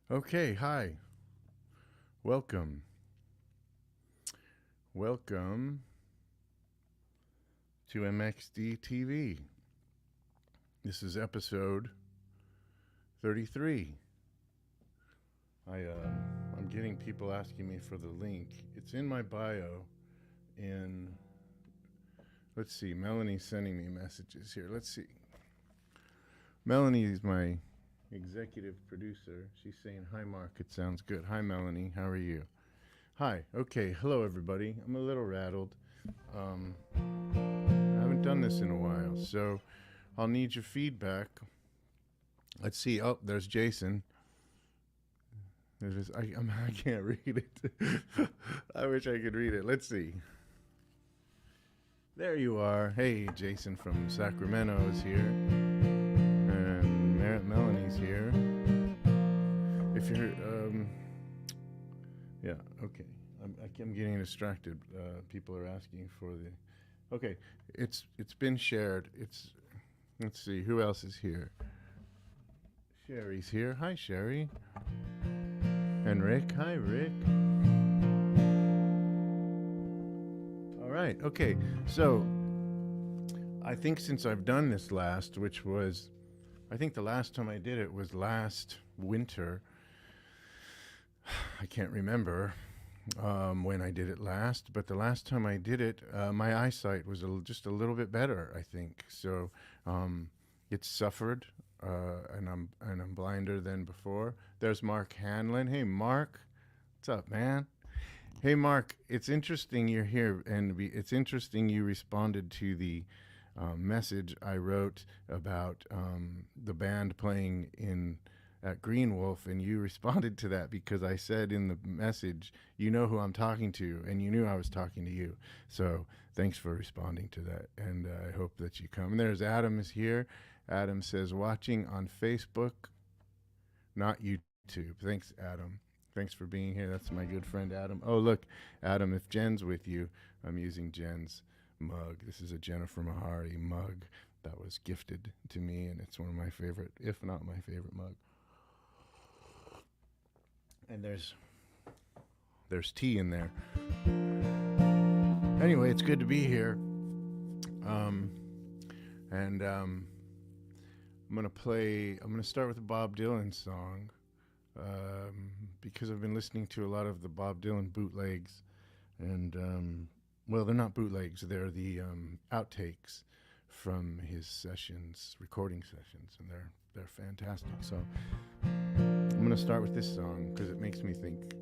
Okay, hi. Welcome. Welcome to MXDTV. This is episode 33. I'm getting people asking me for the link. It's in my bio in let's see, Melanie's sending me messages here. Let's see. Melanie is my executive producer. She's saying, "Hi Mark, it sounds good." Hi Melanie, how are you? Hi. Okay. Hello, everybody. I'm a little rattled. I haven't done this in a while, so I'll need your feedback. Let's see. Oh, there's Jason. I can't read it. I wish I could read it. Let's see. There you are. Hey, Jason from Sacramento is here, and Melanie's here. If you're, yeah, okay. I'm getting distracted. People are asking for the. Okay, it's been shared. Let's see who else is here. Sherry's here. Hi, Sherry. And Rick. Hi, Rick. All right. Okay. So I think since I've done this last, which was, I think the last time I did it was last winter. I can't remember when I did it last, but the last time I did it, my eyesight was just a little bit better, I think. So it suffered, and I'm blinder than before. There's Mark Hanlon. Hey, Mark, what's up, man? Hey, Mark, it's interesting you're here, and it's interesting you responded to the message I wrote about the band playing at Green Wolf, and you responded to that because I said in the message, you know who I'm talking to, and you knew I was talking to you. So thanks for responding to that, and I hope that you come. And there's Adam is here. Adam says, watching on Facebook, not YouTube. Thanks, Adam. Thanks for being here. That's my good friend, Adam. Oh, look, Adam, if Jen's with you, I'm using Jen's mug. This is a Jennifer Mahari mug that was gifted to me, and it's one of my favorite, if not my favorite mug. And there's tea in there. Anyway, it's good to be here. I'm gonna start with a Bob Dylan song, because I've been listening to a lot of the Bob Dylan bootlegs, and well, they're not bootlegs, they're the outtakes from his recording sessions, and they're fantastic. So I'm going to start with this song because it makes me think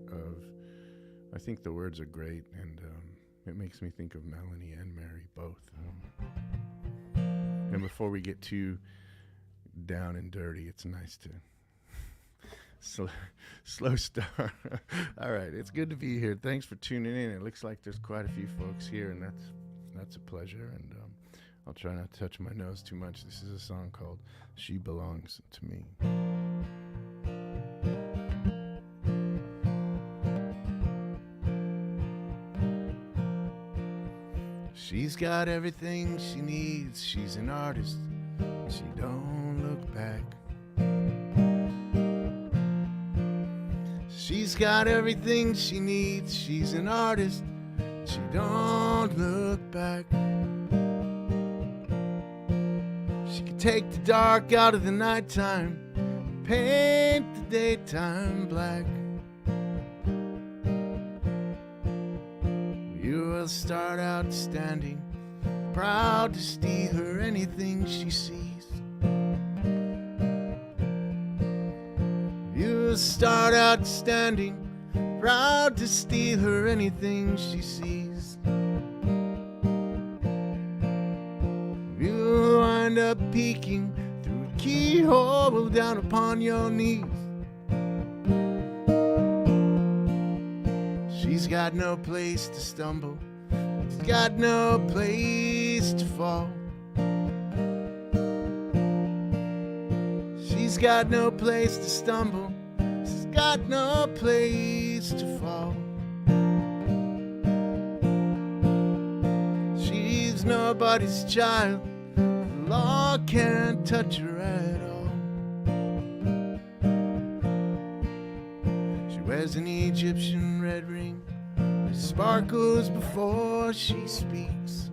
I think the words are great, and it makes me think of Melanie and Mary both. And before we get too down and dirty, it's nice to slow start. All right, it's good to be here. Thanks for tuning in. It looks like there's quite a few folks here, and that's a pleasure. And I'll try not to touch my nose too much. This is a song called "She Belongs to Me." She's got everything she needs. She's an artist. She don't look back. She's got everything she needs. She's an artist. She don't look back. She can take the dark out of the nighttime and paint the daytime black. You will start out standing, proud to steal her anything she sees. You will start out standing, proud to steal her anything she sees. You'll wind up peeking through a keyhole down upon your knees. She's got no place to stumble. She's got no place to fall. She's got no place to stumble. She's got no place to fall. She's nobody's child. The law can't touch her at all. wears an Egyptian red ring that sparkles before she speaks.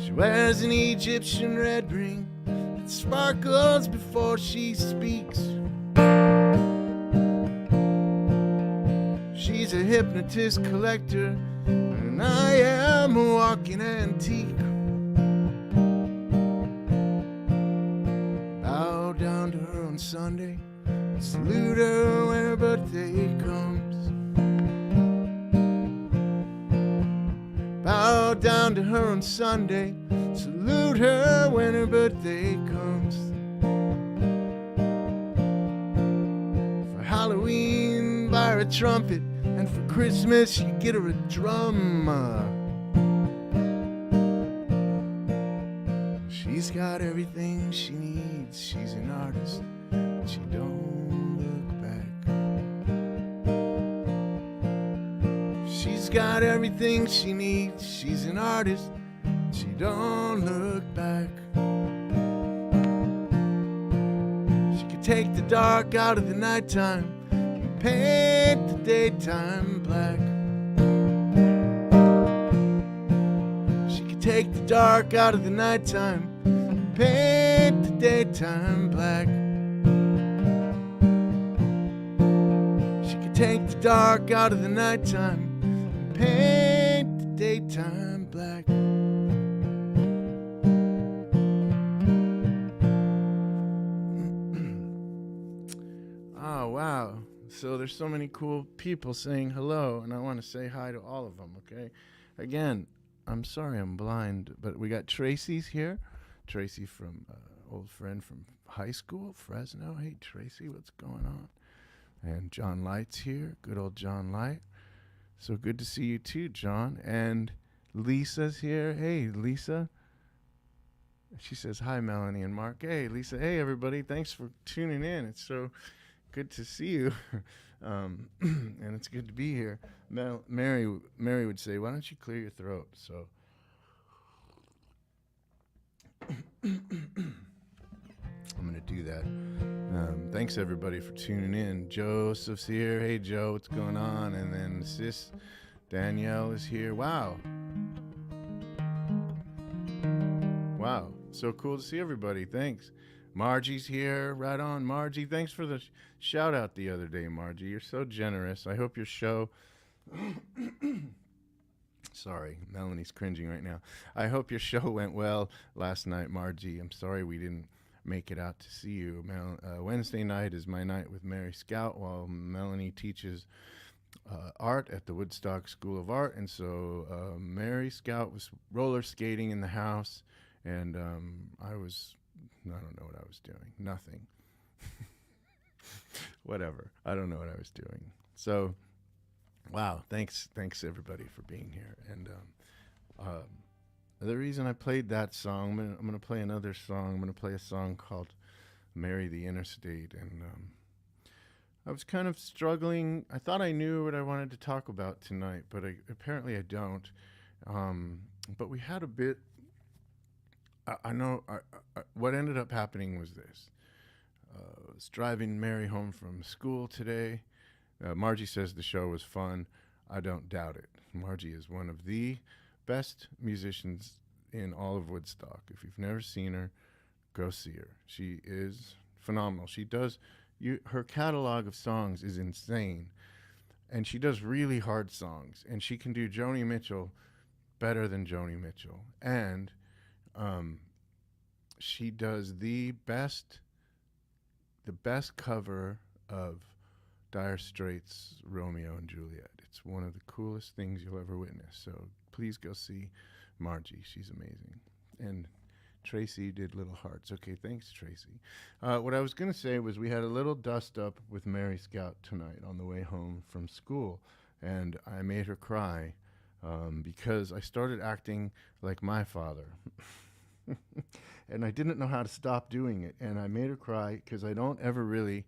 She wears an Egyptian red ring that sparkles before she speaks. She's a hypnotist collector, and I am a walking antique. Bow down to her on Sunday, salute her when her birthday comes. Bow down to her on Sunday, salute her when her birthday comes. For Halloween, buy her a trumpet, and for Christmas, you get her a drum. She's got everything she needs. She's an artist, but she don't look back. She's got everything she needs. She's an artist, she don't look back. She could take the dark out of the nighttime and paint the daytime black. She could take the dark out of the nighttime and paint the daytime black. She could take the dark out of the nighttime and paint the daytime black. Oh, wow. So there's so many cool people saying hello, and I want to say hi to all of them, okay? Again, I'm sorry I'm blind, but we got Tracy's here. Tracy from old friend from high school, Fresno. Hey, Tracy, what's going on? And John Light's here, good old John Light. So good to see you too, John. And Lisa's here. Hey, Lisa. She says, hi, Melanie and Mark. Hey, Lisa. Hey, everybody. Thanks for tuning in. It's so good to see you. And it's good to be here. Mary would say, why don't you clear your throat? So I'm going to do that. Thanks, everybody, for tuning in. Joseph's here. Hey, Joe, what's going on? And then sis Danielle is here. Wow. Wow. So cool to see everybody. Thanks. Margie's here. Right on, Margie. Thanks for the shout out the other day, Margie. You're so generous. I hope your show... Sorry, Melanie's cringing right now. I hope your show went well last night, Margie. I'm sorry we didn't make it out to see you. Wednesday night is my night with Mary Scout while Melanie teaches art at the Woodstock School of Art. And so Mary Scout was roller skating in the house, and I don't know what I was doing. Nothing. Whatever. I don't know what I was doing. So, wow. Thanks everybody for being here. And the reason I played that song, I'm gonna play another song. I'm gonna play a song called "Marry the Interstate." And I was kind of struggling. I thought I knew what I wanted to talk about tonight, but apparently I don't. But we had a bit. I know what ended up happening was this. I was driving Mary home from school today. Margie says the show was fun. I don't doubt it. Margie is one of the best musicians in all of Woodstock. If you've never seen her, go see her. She is phenomenal. She does, her catalog of songs is insane. And she does really hard songs. And she can do Joni Mitchell better than Joni Mitchell. And she does the best cover of Dire Straits' Romeo and Juliet. It's one of the coolest things you'll ever witness. So please go see Margie. She's amazing. And Tracy did Little Hearts. Okay, thanks, Tracy. What I was going to say was we had a little dust up with Mary Scout tonight on the way home from school. And I made her cry because I started acting like my father. And I didn't know how to stop doing it. And I made her cry because I don't ever really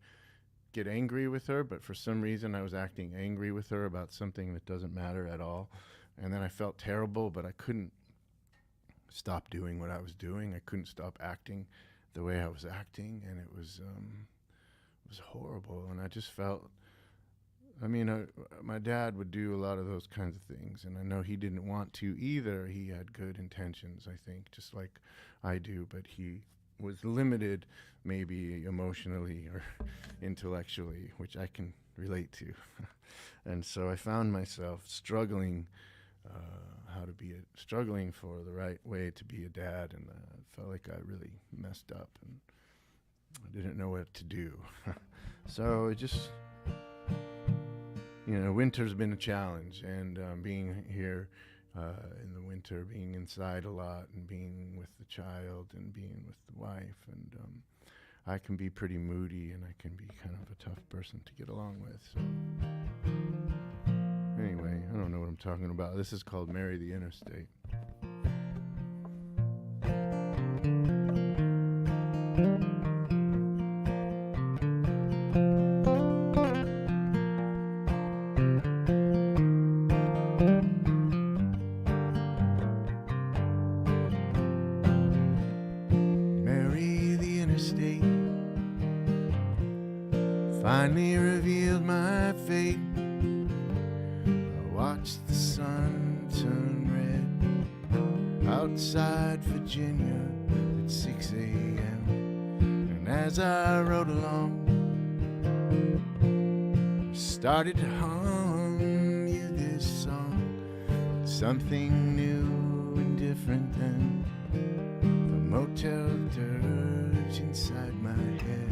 get angry with her, but for some reason I was acting angry with her about something that doesn't matter at all. And then I felt terrible, but I couldn't stop doing what I was doing. I couldn't stop acting the way I was acting. And it was was horrible, and I just felt. I mean, my dad would do a lot of those kinds of things, and I know he didn't want to either. He had good intentions, I think, just like I do, but he was limited, maybe emotionally or intellectually, which I can relate to. And so I found myself struggling, struggling for the right way to be a dad, and I felt like I really messed up, and I didn't know what to do. So it just, winter's been a challenge, and being here in the winter, being inside a lot, and being with the child, and being with the wife, and I can be pretty moody, and I can be kind of a tough person to get along with. So anyway, I don't know what I'm talking about. This is called Marry the Interstate. Finally revealed my fate. I watched the sun turn red outside Virginia at 6 a.m. And as I rode along, started to hum you this song. Something new and different than the motel dirge inside my head.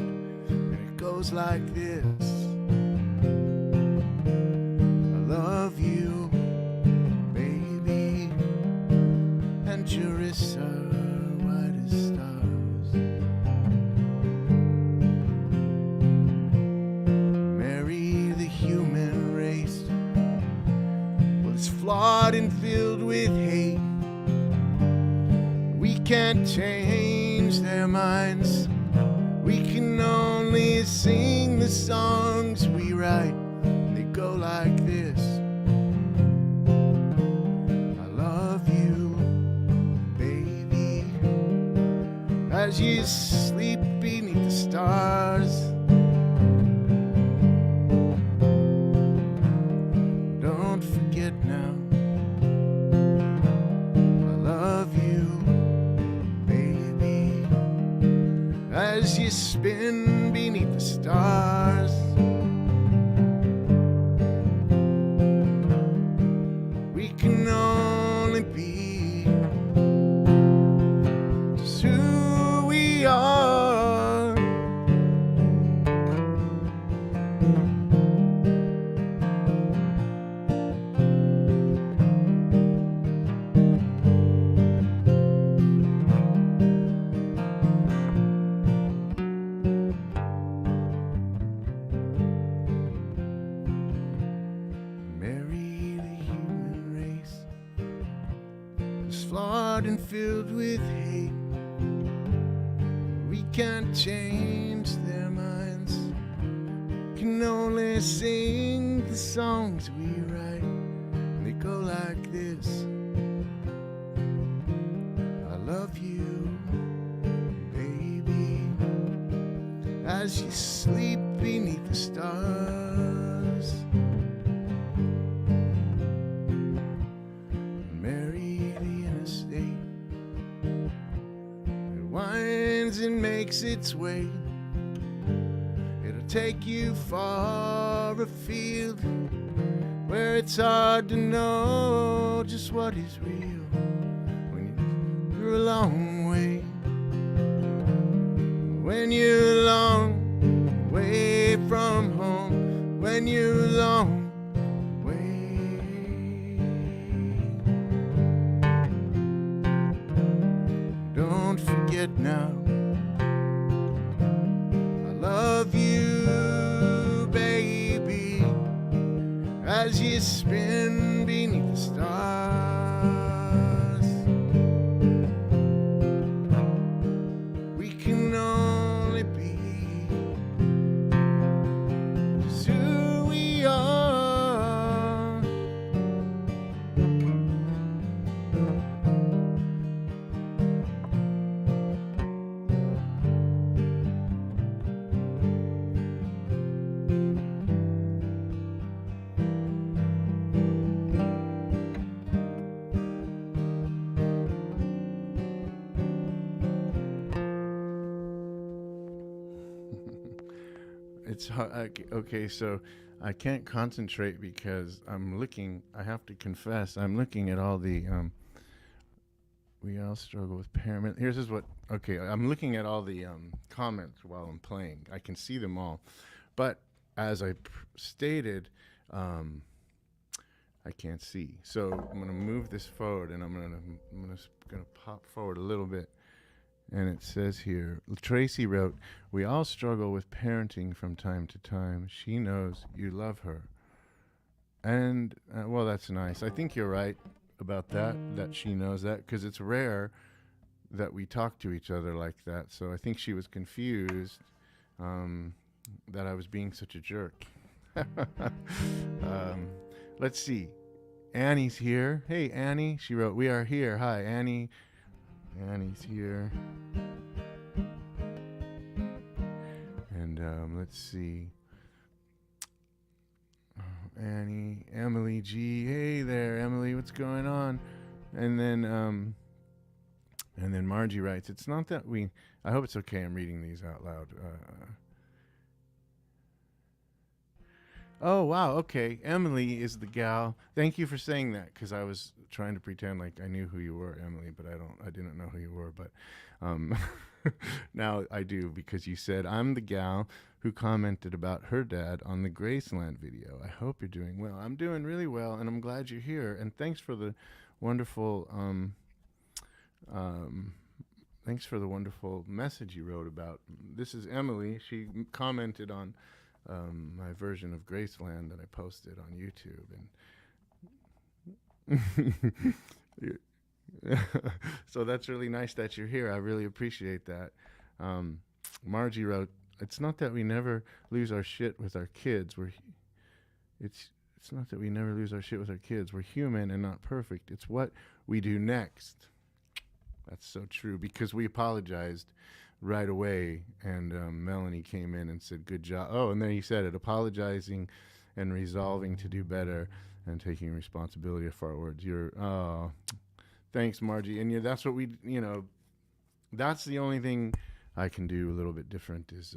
Goes like this. I love you, baby, and your wrists are white as stars. Marry the human race. Well, it's flawed and filled with hate. We can't change their minds. We can only sing the songs we write. They go like this. I love you, baby, as you sleep beneath the stars. Don't forget now. I love you, baby, as you spin beneath the stars. We can only be just who we are. Flawed and filled with hate. We can't change their minds. Can only sing the songs we write. And they go like this. I love you, baby, as you sleep beneath the stars. And makes its way. It'll take you far afield, where it's hard to know just what is real when you're a long way. When you're a long way from home, when you're a long way. Don't forget now. Love you, baby, as you spin beneath the stars. We can only be just who we are. it's okay. So I can't concentrate because I'm looking. I have to confess, I'm looking at all the. We all struggle with paramount. Here's is what. Okay, I'm looking at all the comments while I'm playing. I can see them all, but as I stated, I can't see. So I'm gonna move this forward, and I'm gonna pop forward a little bit. And it says here, Tracy wrote, "We all struggle with parenting from time to time. She knows you love her." And, well, that's nice. I think you're right about that she knows that, because it's rare that we talk to each other like that. So I think she was confused that I was being such a jerk. Let's see. Annie's here. Hey, Annie. She wrote, "We are here. Hi, Annie." Annie's here. And let's see. Annie, Emily G. Hey there, Emily. What's going on? And then Margie writes, "It's not that we." I hope it's okay. I'm reading these out loud. Oh wow. Okay, Emily is the gal. Thank you for saying that, because I was trying to pretend like I knew who you were, Emily, but I didn't know who you were. But now I do, because you said, "I'm the gal who commented about her dad on the Graceland video. I hope you're doing well." I'm doing really well, and I'm glad you're here. And thanks for the wonderful thanks for the wonderful message you wrote about. This is Emily. She commented on my version of Graceland that I posted on YouTube, and so that's really nice that you're here. I really appreciate that. Margie wrote, "It's not that we never lose our shit with our kids. It's not that we never lose our shit with our kids. We're human and not perfect. It's what we do next." That's so true, because we apologized right away, and Melanie came in and said, "Good job." Oh, and then he said it, apologizing and resolving to do better and taking responsibility for our words. Thanks, Margie. And that's what that's the only thing I can do a little bit different is,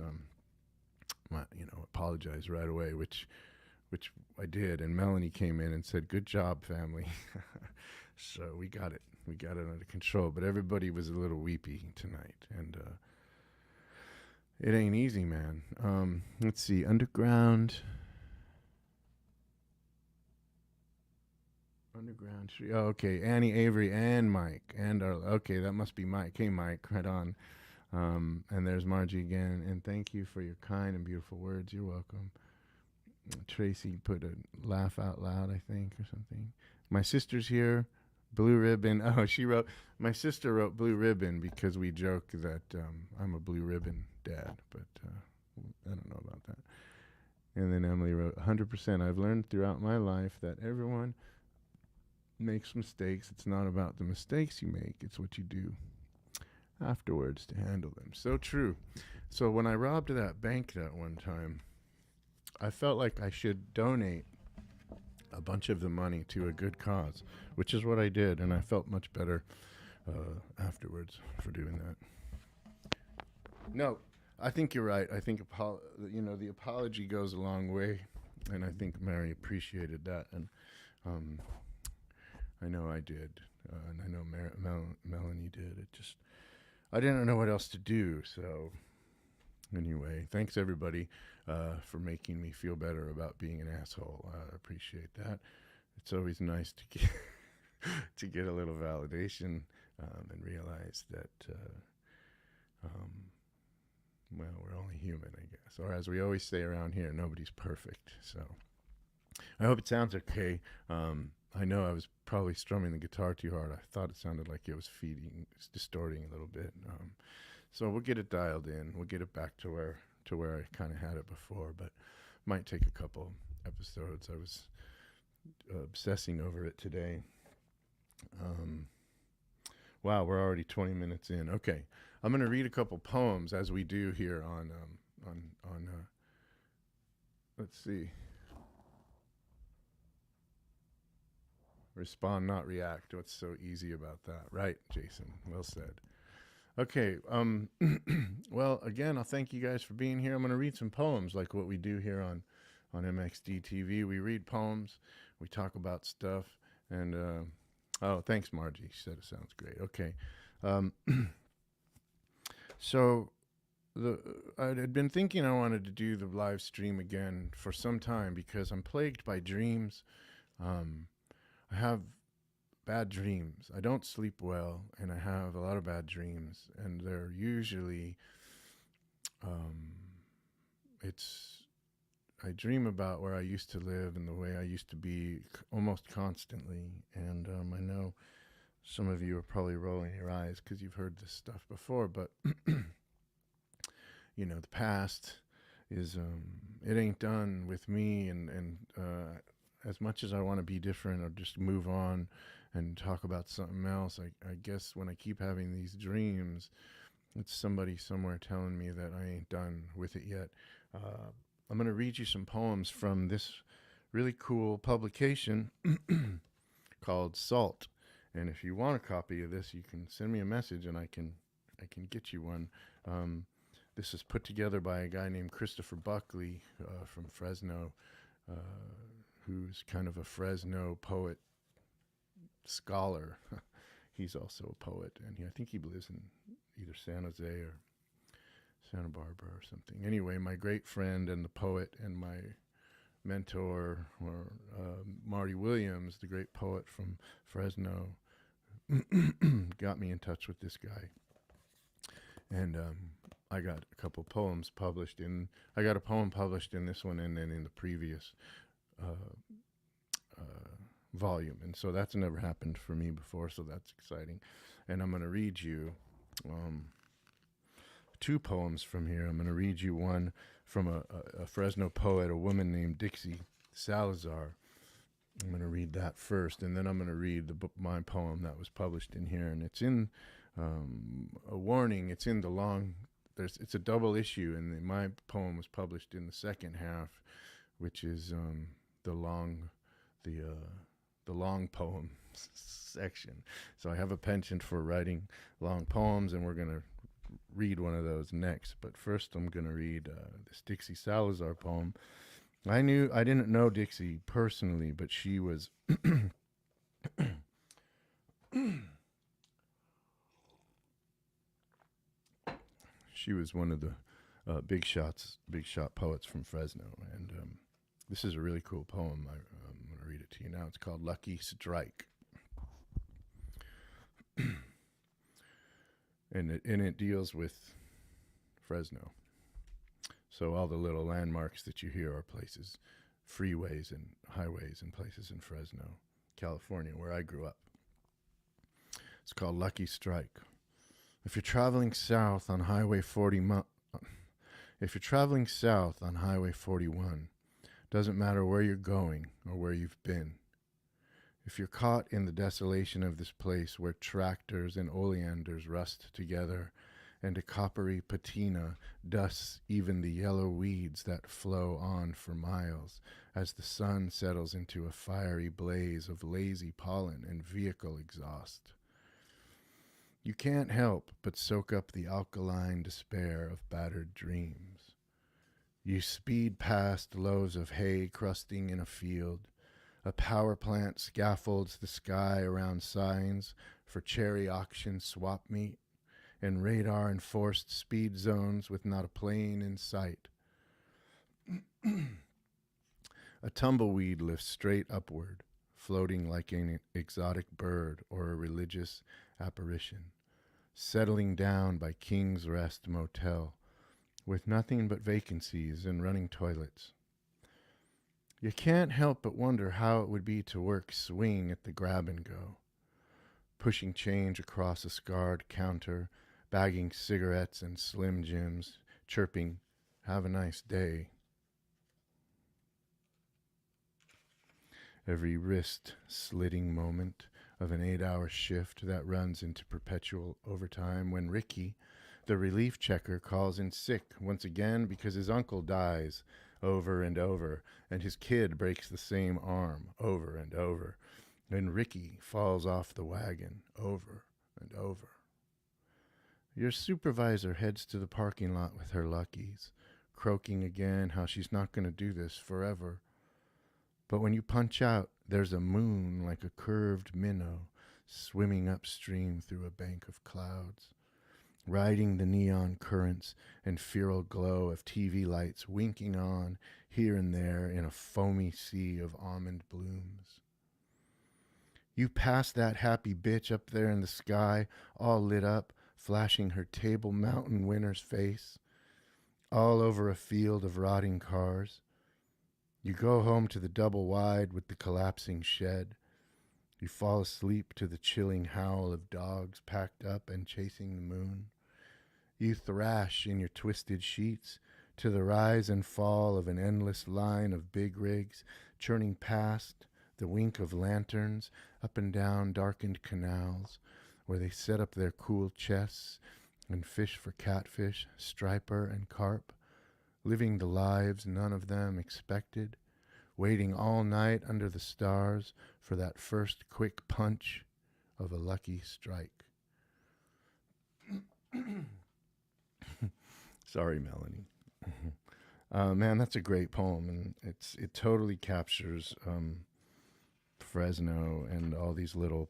apologize right away, which I did. And Melanie came in and said, "Good job, family." So we got it under control, but everybody was a little weepy tonight, and it ain't easy, man. Let's see. Underground Tree. Oh, okay. Annie, Avery, and Mike. Okay, that must be Mike. Hey, Mike, right on. And there's Margie again. And thank you for your kind and beautiful words. You're welcome. Tracy put a laugh out loud, I think, or something. My sister's here. Blue ribbon. Oh, my sister wrote blue ribbon because we joke that I'm a blue ribbon dad, but I don't know about that. And then Emily wrote, 100%. I've learned throughout my life that everyone makes mistakes. It's not about the mistakes you make. It's what you do afterwards to handle them. So true. So when I robbed that bank that one time, I felt like I should donate a bunch of the money to a good cause, which is what I did, and I felt much better afterwards for doing that. No, I think you're right. I think the apology goes a long way, and I think Mary appreciated that, and I know I did, and I know Melanie did. I didn't know what else to do, so anyway, thanks everybody for making me feel better about being an asshole. I appreciate that. It's always nice to get to get a little validation and realize that we're only human, I guess. Or as we always say around here, nobody's perfect. So I hope it sounds okay. I know I was probably strumming the guitar too hard. I thought it sounded like it was distorting a little bit. So we'll get it dialed in. We'll get it back to where I kind of had it before, but might take a couple episodes. I was obsessing over it today. Wow, we're already 20 minutes in. Okay, I'm going to read a couple poems as we do here on let's see. Respond, not react. What's so easy about that? Right, Jason? Well said. Okay. Well, again, I'll thank you guys for being here. I'm going to read some poems like what we do here on MXDTV. We read poems, we talk about stuff, and oh, thanks, Margie. She said it sounds great. Okay. Um, so the I had been thinking I wanted to do the live stream again for some time because I'm plagued by dreams. Um, I have bad dreams. I don't sleep well, and I have a lot of bad dreams, and they're usually um, it's I dream about where I used to live and the way I used to be almost constantly. And I know some of you are probably rolling your eyes because you've heard this stuff before, but the past is it ain't done with me, and as much as I want to be different or just move on and talk about something else, I guess when I keep having these dreams, it's somebody somewhere telling me that I ain't done with it yet. I'm going to read you some poems from this really cool publication called Salt. And if you want a copy of this, you can send me a message and I can get you one. This is put together by a guy named Christopher Buckley from Fresno, uh, who's kind of a Fresno poet scholar. He's also a poet, and I think he lives in either San Jose or Santa Barbara or something. Anyway, my great friend and the poet and my mentor, or Marty Williams, the great poet from Fresno, got me in touch with this guy. And I got a couple poems published in. I got a poem published in this one, and then in the previous volume. And so that's never happened for me before. So that's exciting. And I'm going to read you two poems from here. I'm going to read you one from a Fresno poet, a woman named Dixie Salazar. I'm going to read that first, and then I'm going to read my poem that was published in here. And it's in a warning. It's in the long. It's a double issue, and my poem was published in the second half, which is the long poem section. So I have a penchant for writing long poems, and we're going to read one of those next. But first I'm going to read this Dixie Salazar poem. I didn't know Dixie personally, but she was she was one of the big shot poets from Fresno, and this is a really cool poem. I'm going to read it to you now. It's called Lucky Strike. And it deals with Fresno. So all the little landmarks that you hear are places, freeways and highways and places in Fresno, California, where I grew up. It's called Lucky Strike. If you're traveling south on Highway 41, doesn't matter where you're going or where you've been. If you're caught in the desolation of this place where tractors and oleanders rust together, and a coppery patina dusts even the yellow weeds that flow on for miles as the sun settles into a fiery blaze of lazy pollen and vehicle exhaust. You can't help but soak up the alkaline despair of battered dreams. You speed past loaves of hay crusting in a field. A power plant scaffolds the sky around signs for cherry auction swap meet, and radar-enforced speed zones with not a plane in sight. A tumbleweed lifts straight upward, floating like an exotic bird or a religious apparition, settling down by King's Rest Motel, with nothing but vacancies and running toilets. You can't help but wonder how it would be to work swing at the grab-and-go, pushing change across a scarred counter, bagging cigarettes and Slim Jims, chirping, "Have a nice day." Every wrist-slitting moment of an 8-hour shift that runs into perpetual overtime when Ricky, the relief checker, calls in sick once again because his uncle dies over and over, and his kid breaks the same arm over and over, and Ricky falls off the wagon over and over. Your supervisor heads to the parking lot with her luckies, croaking again how she's not going to do this forever. But when you punch out, there's a moon like a curved minnow swimming upstream through a bank of clouds, riding the neon currents and feral glow of TV lights winking on here and there in a foamy sea of almond blooms. You pass that happy bitch up there in the sky, all lit up, flashing her Table Mountain winner's face, all over a field of rotting cars. You go home to the double wide with the collapsing shed. You fall asleep to the chilling howl of dogs packed up and chasing the moon. You thrash in your twisted sheets to the rise and fall of an endless line of big rigs churning past the wink of lanterns up and down darkened canals where they set up their cool chests and fish for catfish, striper, and carp, living the lives none of them expected, waiting all night under the stars for that first quick punch of a lucky strike. Sorry, Melanie. Man, that's a great poem, and it totally captures Fresno and all these little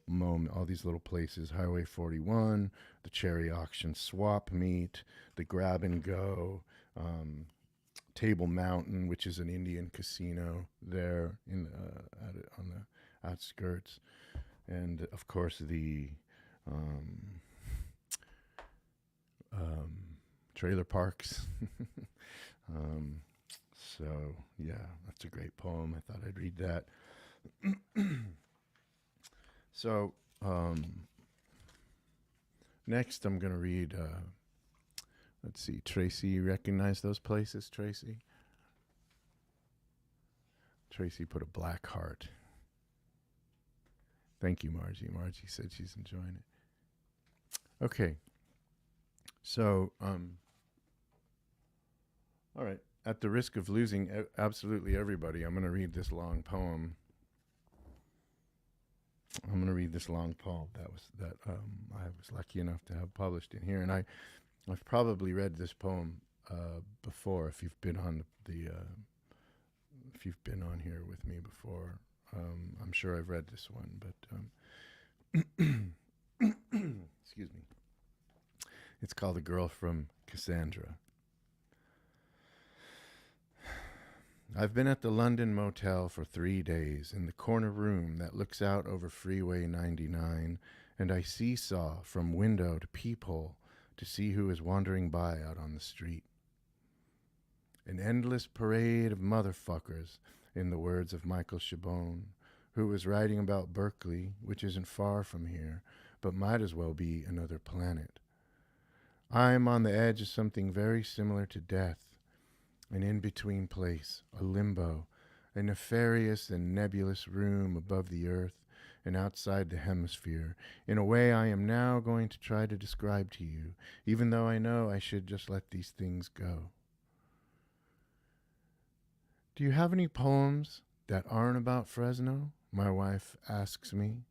places: Highway 41, the cherry auction swap meet, the grab and go, Table Mountain, which is an Indian casino there on the outskirts, and of course the trailer parks. So yeah, that's a great poem. I thought I'd read that. So next I'm going to read, let's see, Tracy, you recognize those places, Tracy? Tracy put a black heart. Thank you, Margie. Margie said she's enjoying it. Okay. So, all right. At the risk of losing absolutely everybody, I'm going to read this long poem. that I was lucky enough to have published in here, and I've probably read this poem before. If you've been on here with me before, I'm sure I've read this one. But excuse me. It's called "A Girl from Cassandra." I've been at the London motel for 3 days in the corner room that looks out over Freeway 99, and I seesaw from window to peephole to see who is wandering by out on the street. An endless parade of motherfuckers, in the words of Michael Chabon, who was writing about Berkeley, which isn't far from here, but might as well be another planet. I'm on the edge of something very similar to death. An in-between place, a limbo, a nefarious and nebulous room above the earth and outside the hemisphere, in a way I am now going to try to describe to you, even though I know I should just let these things go. Do you have any poems that aren't about Fresno? My wife asks me,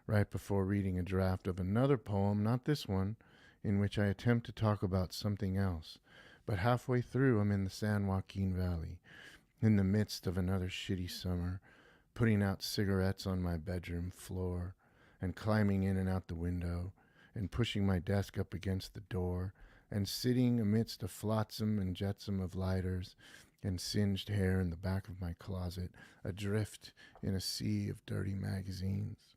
right before reading a draft of another poem, not this one, in which I attempt to talk about something else. But halfway through, I'm in the San Joaquin Valley, in the midst of another shitty summer, putting out cigarettes on my bedroom floor, and climbing in and out the window, and pushing my desk up against the door, and sitting amidst a flotsam and jetsam of lighters, and singed hair in the back of my closet, adrift in a sea of dirty magazines.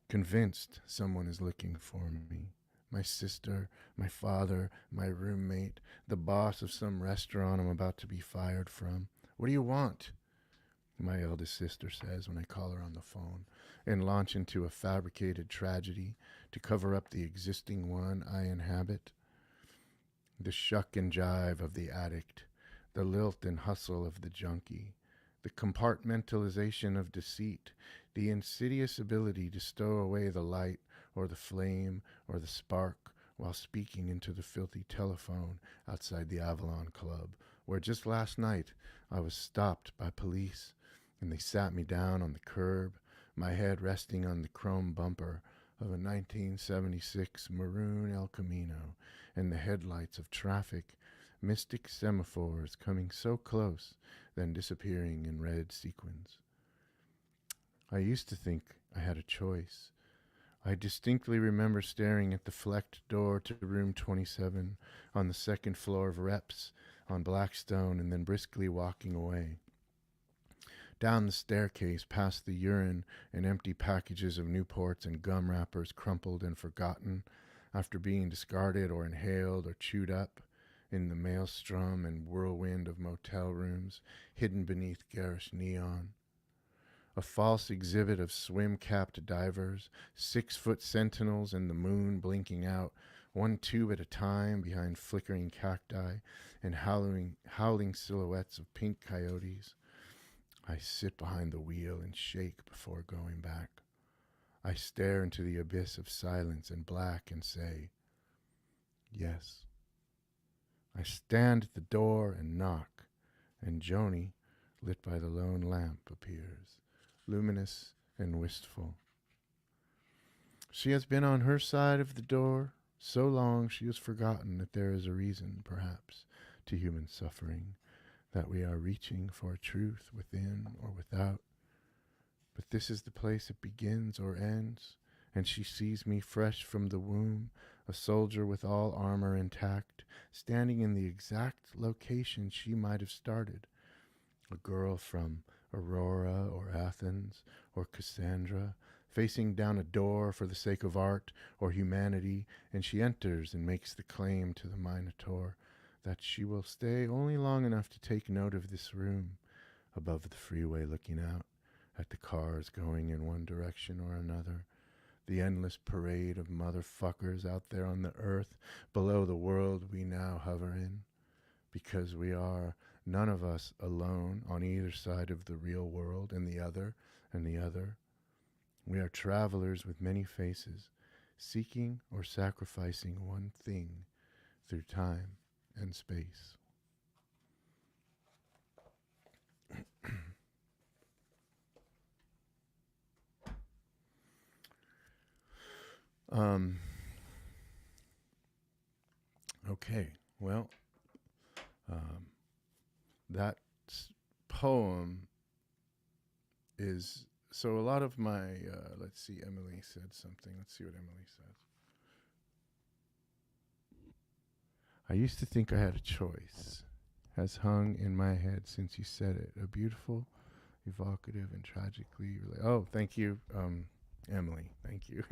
Convinced someone is looking for me. My sister, my father, my roommate, the boss of some restaurant I'm about to be fired from. What do you want? My eldest sister says when I call her on the phone, and launch into a fabricated tragedy to cover up the existing one I inhabit. The shuck and jive of the addict, the lilt and hustle of the junkie, the compartmentalization of deceit, the insidious ability to stow away the light or the flame or the spark while speaking into the filthy telephone outside the Avalon Club, where just last night I was stopped by police, and they sat me down on the curb, my head resting on the chrome bumper of a 1976 maroon El Camino and the headlights of traffic, mystic semaphores coming so close, then disappearing in red sequins. I used to think I had a choice. I distinctly remember staring at the flecked door to room 27 on the second floor of Reps on Blackstone and then briskly walking away. Down the staircase past the urine and empty packages of Newports and gum wrappers crumpled and forgotten after being discarded or inhaled or chewed up in the maelstrom and whirlwind of motel rooms hidden beneath garish neon. A false exhibit of swim-capped divers, 6-foot sentinels and the moon blinking out, one tube at a time behind flickering cacti and howling silhouettes of pink coyotes. I sit behind the wheel and shake before going back. I stare into the abyss of silence and black and say, yes. I stand at the door and knock, and Joni, lit by the lone lamp, appears, luminous and wistful. She has been on her side of the door so long she has forgotten that there is a reason, perhaps, to human suffering, that we are reaching for a truth within or without. But this is the place it begins or ends, and she sees me fresh from the womb, a soldier with all armor intact, standing in the exact location she might have started. A girl from Aurora or Athens or Cassandra, facing down a door for the sake of art or humanity, and she enters and makes the claim to the Minotaur that she will stay only long enough to take note of this room, above the freeway looking out at the cars going in one direction or another, the endless parade of motherfuckers out there on the earth below the world we now hover in, because we are none of us alone on either side of the real world and the other and the other. We are travelers with many faces, seeking or sacrificing one thing through time and space. Okay, well, that poem is, so a lot of my, let's see, Emily said something. Let's see what Emily says. I used to think I had a choice, has hung in my head since you said it. A beautiful, evocative, and tragically oh, thank you, Emily, thank you.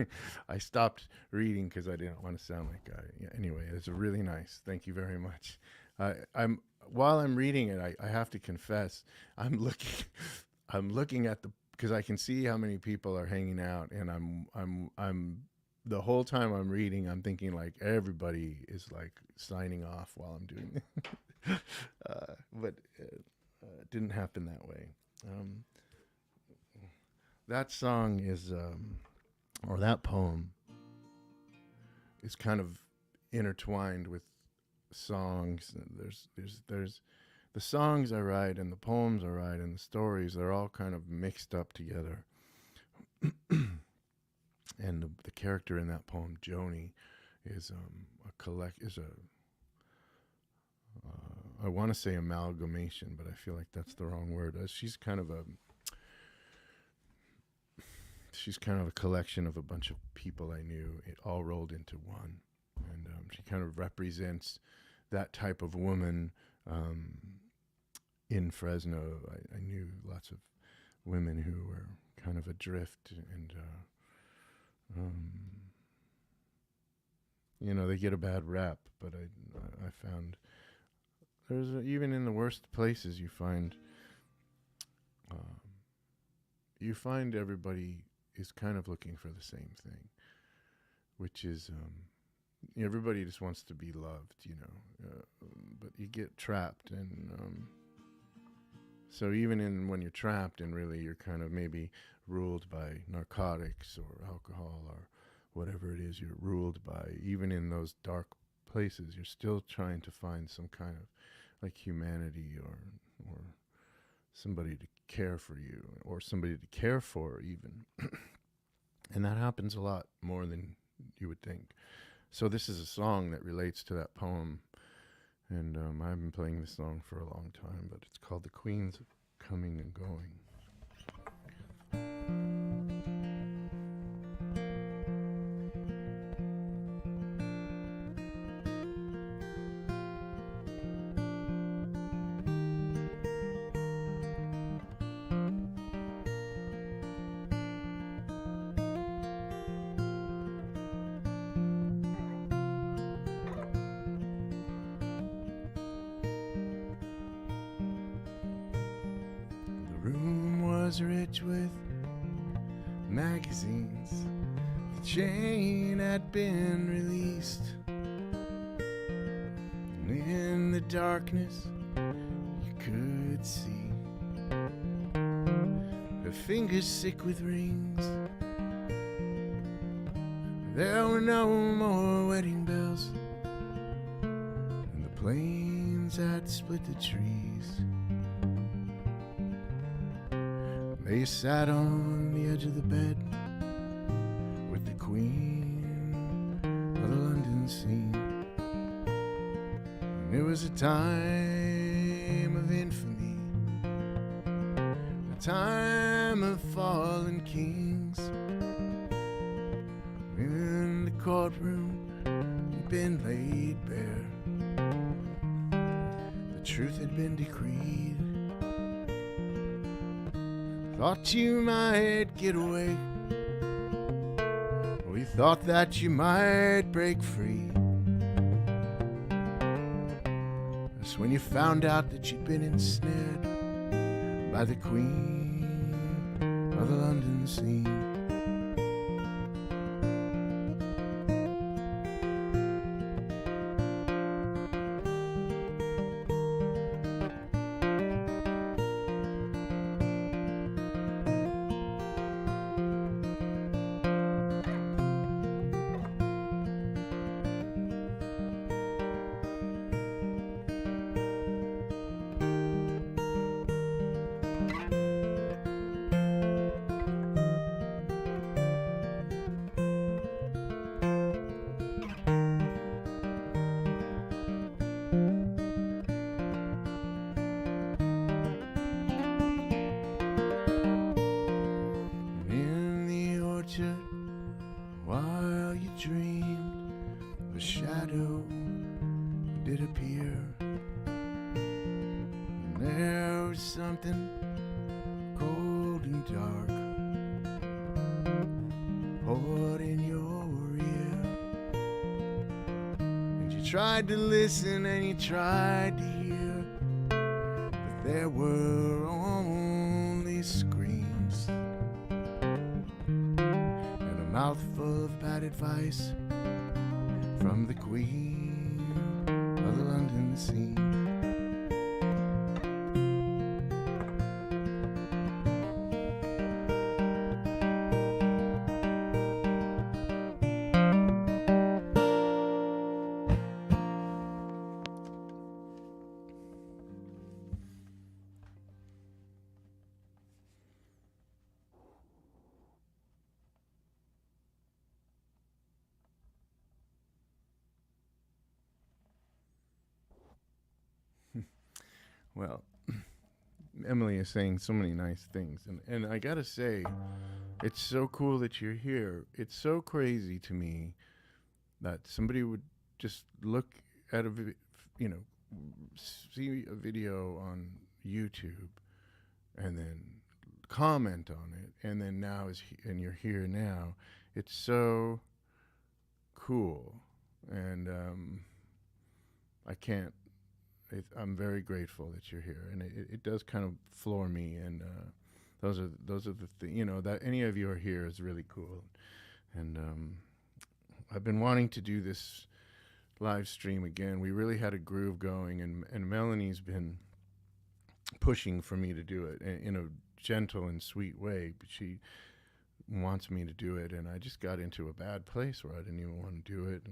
I stopped reading because I didn't want to sound like anyway, it's really nice. Thank you very much. While I'm reading it, I have to confess, I'm looking at because I can see how many people are hanging out, and I'm the whole time I'm reading, I'm thinking like everybody is like signing off while I'm doing it. But it didn't happen that way. That song is, or that poem is kind of intertwined with songs. There's the songs I write and the poems I write and the stories, they're all kind of mixed up together. And the character in that poem, Joni, is I want to say amalgamation, but I feel like that's the wrong word. She's kind of a collection of a bunch of people I knew, it all rolled into one. And she kind of represents that type of woman. In Fresno, I knew lots of women who were kind of adrift, and they get a bad rap, but I found even in the worst places you find everybody is kind of looking for the same thing, which is everybody just wants to be loved, but you get trapped, and so even when you're trapped and really you're kind of maybe ruled by narcotics or alcohol or whatever it is you're ruled by, even in those dark places, you're still trying to find some kind of like humanity or somebody to care for you or somebody to care for even. And that happens a lot more than you would think. So this is a song that relates to that poem. And I've been playing this song for a long time, but it's called The Queens of Coming and Going. Rich with magazines. The chain had been released, and in the darkness you could see her fingers sick with rings. There were no more wedding bells, and the planes had split the trees. They sat on the edge of the bed with the queen of the London scene. And it was a time of infamy, a time of fallen kings. In the courtroom had been laid bare, the truth had been decreed. Thought you might get away, we thought that you might break free. That's when you found out that you'd been ensnared by the queen of the London scene. While you dreamed, a shadow did appear, and there was something cold and dark poured in your ear. And you tried to listen and you tried to hear, but there were only screams and a mouthful of bad advice from the queen of the London scene. Well, Emily is saying so many nice things, and I gotta say, it's so cool that you're here. It's so crazy to me that somebody would just look at see a video on YouTube and then comment on it, and then and you're here now. It's so cool, and I'm very grateful that you're here, and it does kind of floor me. And those are the things, that any of you are here is really cool. And I've been wanting to do this live stream again. We really had a groove going, and Melanie's been pushing for me to do it in a gentle and sweet way, but she wants me to do it, and I just got into a bad place where I didn't even want to do it.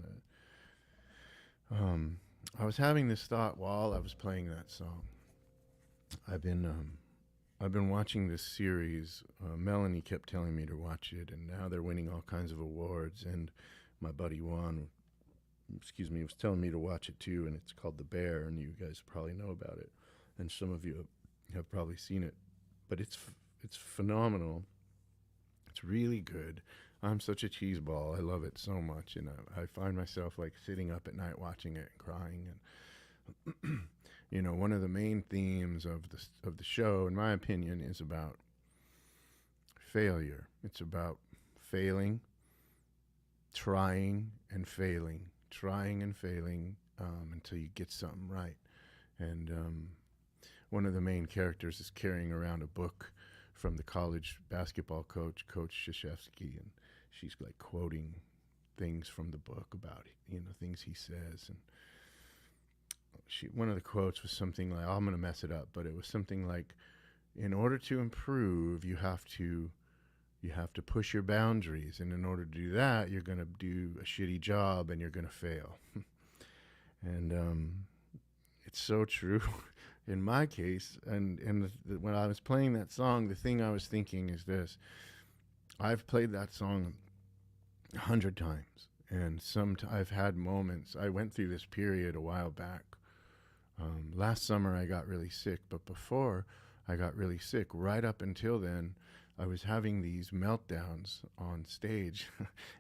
And I was having this thought while I was playing that song. I've been I've been watching this series. Melanie kept telling me to watch it, and now they're winning all kinds of awards. And my buddy Juan, was telling me to watch it too, and it's called The Bear, and you guys probably know about it, and some of you have probably seen it. But it's phenomenal. It's really good. I'm such a cheeseball. I love it so much, and I find myself like sitting up at night watching it and crying. And you know, one of the main themes of the show, in my opinion, is about failure. It's about failing, trying and failing, until you get something right. And one of the main characters is carrying around a book from the college basketball coach, Coach Krzyzewski, and she's like quoting things from the book about, you know, things he says. And one of the quotes was something like, I'm going to mess it up, but it was something like, in order to improve, you have to push your boundaries, and in order to do that, you're going to do a shitty job and you're going to fail. And it's so true in my case. And when I was playing that song, the thing I was thinking is this: I've played that song 100 times, and I've had moments. I went through this period a while back. Last summer I got really sick, but before I got really sick, right up until then, I was having these meltdowns on stage,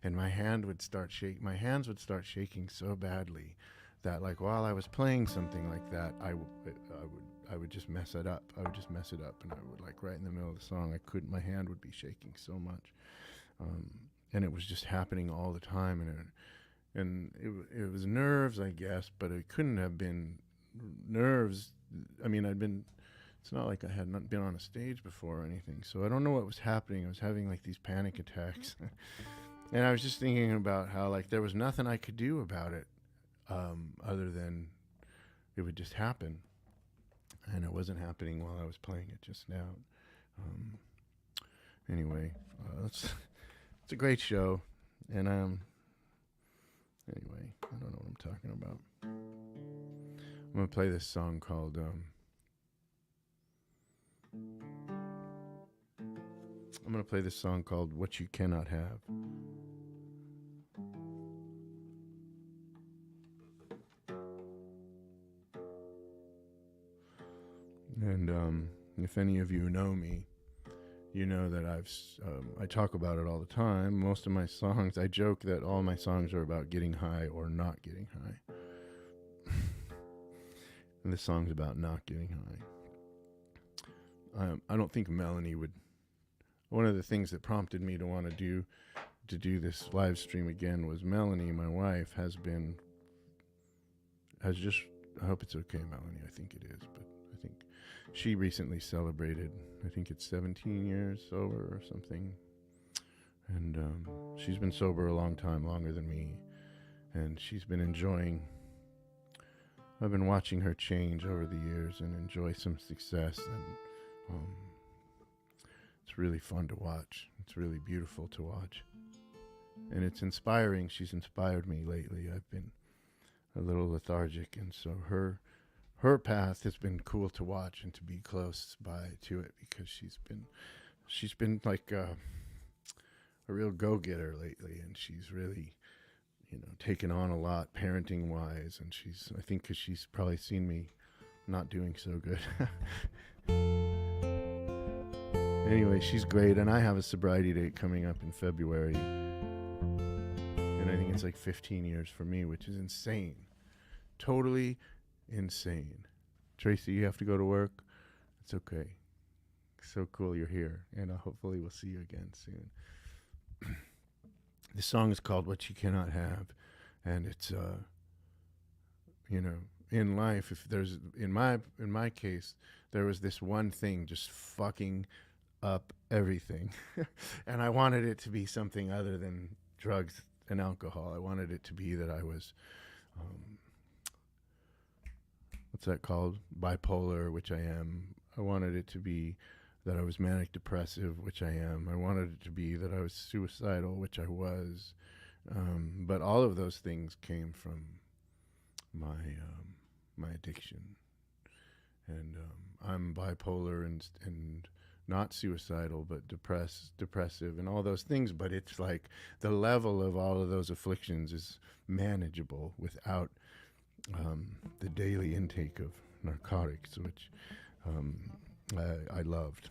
and my hands would start shaking so badly that, like, while I was playing something like that, I would just mess it up. I would just mess it up, and I would, like, right in the middle of the song, my hand would be shaking so much, and it was just happening all the time, and it was nerves, I guess, but it couldn't have been nerves. I mean, it's not like I had not been on a stage before or anything, so I don't know what was happening. I was having like these panic attacks, and I was just thinking about how, like, there was nothing I could do about it, other than it would just happen, and it wasn't happening while I was playing it just now. Anyway, it's a great show, and anyway, I don't know what I'm talking about. I'm gonna play this song called What You Cannot Have. And if any of you know me, you know that I talk about it all the time. Most of my songs, I joke that all my songs are about getting high or not getting high. And this song's about not getting high. I don't think Melanie would. One of the things that prompted me to want to do this live stream again was Melanie, my wife, has just. I hope it's okay, Melanie. I think it is, but I think she recently celebrated. I think it's 17 years sober or something, and she's been sober a long time, longer than me, and she's been enjoying. I've been watching her change over the years and enjoy some success, and it's really fun to watch. It's really beautiful to watch, and it's inspiring. She's inspired me lately. I've been a little lethargic, and so her path has been cool to watch and to be close by to it, because she's been like a real go-getter lately, and she's really, you know, taken on a lot parenting wise, and I think because she's probably seen me not doing so good. Anyway, she's great, and I have a sobriety date coming up in February, and I think it's like 15 years for me, which is insane. Totally insane. Tracy, you have to go to work? It's okay. So cool you're here, and hopefully we'll see you again soon. The song is called What You Cannot Have, and it's you know, in life, if there's in my case, there was this one thing just fucking up everything. And I wanted it to be something other than drugs and alcohol. I wanted it to be that I was what's that called? Bipolar, which I am. I wanted it to be that I was manic depressive, which I am. I wanted it to be that I was suicidal, which I was. But all of those things came from my addiction. And I'm bipolar and not suicidal, but depressive, and all those things. But it's like the level of all of those afflictions is manageable without the daily intake of narcotics, which I loved.